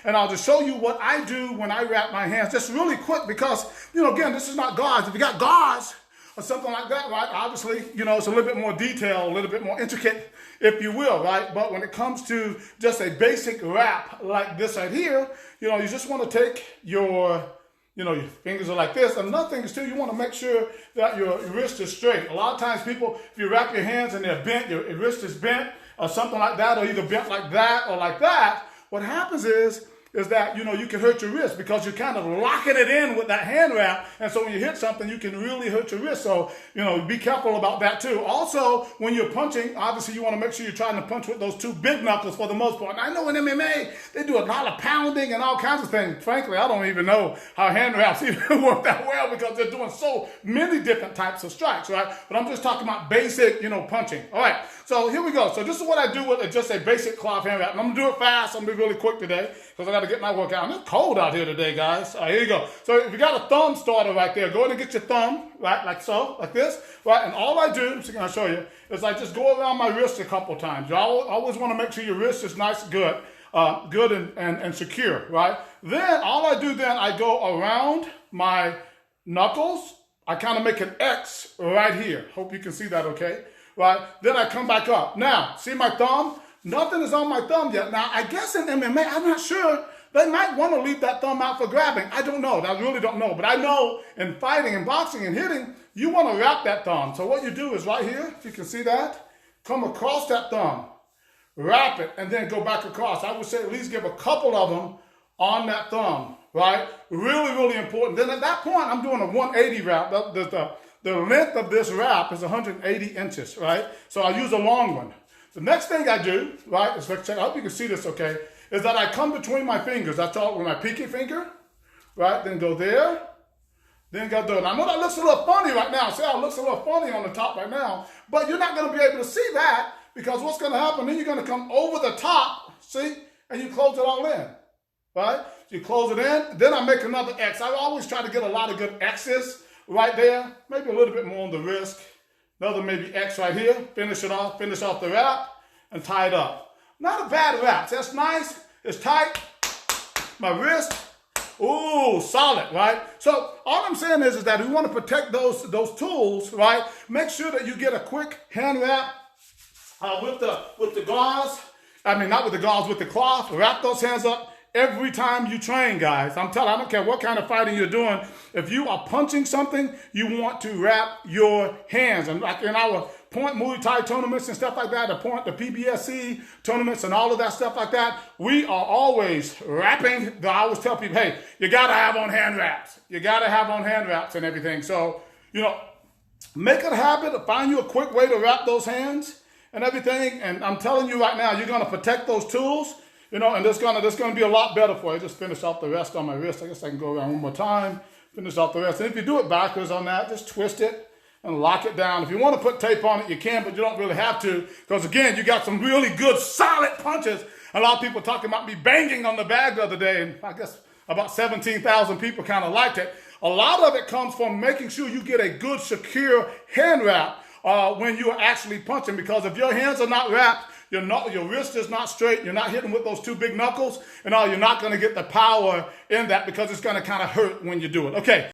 and I'll just show you what I do when I wrap my hands, just really quick, because, again, this is not gauze. If you got gauze or something like that, right, obviously, it's a little bit more detailed, a little bit more intricate, if you will, right? But when it comes to just a basic wrap like this right here, you just want to take your fingers are like this. Another thing is too, you want to make sure that your wrist is straight. A lot of times people, if you wrap your hands and they're bent, your wrist is bent or something like that, or either bent like that or like that, what happens is that, you can hurt your wrist because you're kind of locking it in with that hand wrap. And so when you hit something, you can really hurt your wrist. So, be careful about that too. Also, when you're punching, obviously you want to make sure you're trying to punch with those two big knuckles for the most part. And I know in MMA, they do a lot of pounding and all kinds of things. Frankly, I don't even know how hand wraps even work that well because they're doing so many different types of strikes, right? But I'm just talking about basic, punching. All right, so here we go. So this is what I do with just a basic cloth hand wrap. And I'm going to do it fast. I'm going to be really quick today because I got to get my workout. And it's cold out here today, guys. All right, here you go. So if you got a thumb starter right there, go ahead and get your thumb, right, like so, like this, right? And all I do, I'm just going to show you, is I just go around my wrist a couple times. You always want to make sure your wrist is nice, good and secure, right? Then all I do then, I go around my knuckles. I kind of make an X right here. Hope you can see that okay, right? Then I come back up. Now, see my thumb? Nothing is on my thumb yet. Now, I guess in MMA, I'm not sure. They might want to leave that thumb out for grabbing. I don't know. I really don't know. But I know in fighting and boxing and hitting, you want to wrap that thumb. So what you do is right here, if you can see that, come across that thumb, wrap it, and then go back across. I would say at least give a couple of them on that thumb, right? Really, really important. Then at that point, I'm doing a 180 wrap. The length of this wrap is 180 inches, right? So I use a long one. The next thing I do, right, is, I hope you can see this okay, is that I come between my fingers. I start with my pinky finger, right, then go there, then go there. And I know that looks a little funny right now. See how it looks a little funny on the top right now, but you're not going to be able to see that because what's going to happen, then you're going to come over the top, see, and you close it all in, right? You close it in, then I make another X. I always try to get a lot of good X's right there, maybe a little bit more on the wrist. Another maybe X right here, finish off the wrap, and tie it up. Not a bad wrap. That's nice. It's tight. My wrist, ooh, solid, right? So all I'm saying is that we want to protect those tools, right? Make sure that you get a quick hand wrap with the gauze. I mean, not with the gauze, with the cloth. Wrap those hands up every time you train, guys. I don't care what kind of fighting you're doing. If you are punching something, you want to wrap your hands. And like in our Point Muay Thai tournaments and stuff like that, the PBSC tournaments and all of that stuff like that, we are always wrapping. I always tell people, hey, you got to have on hand wraps. You got to have on hand wraps and everything. So, make it a habit of find you a quick way to wrap those hands and everything. And I'm telling you right now, you're going to protect those tools. And that's gonna be a lot better for you. Just finish off the rest on my wrist. I guess I can go around one more time, finish off the rest. And if you do it backwards on that, just twist it and lock it down. If you want to put tape on it, you can, but you don't really have to. Because again, you got some really good, solid punches. A lot of people talking about me banging on the bag the other day, and I guess about 17,000 people kind of liked it. A lot of it comes from making sure you get a good, secure hand wrap when you are actually punching. Because if your hands are not wrapped, your wrist is not straight, you're not hitting with those two big knuckles, you're not going to get the power in that because it's going to kind of hurt when you do it. Okay.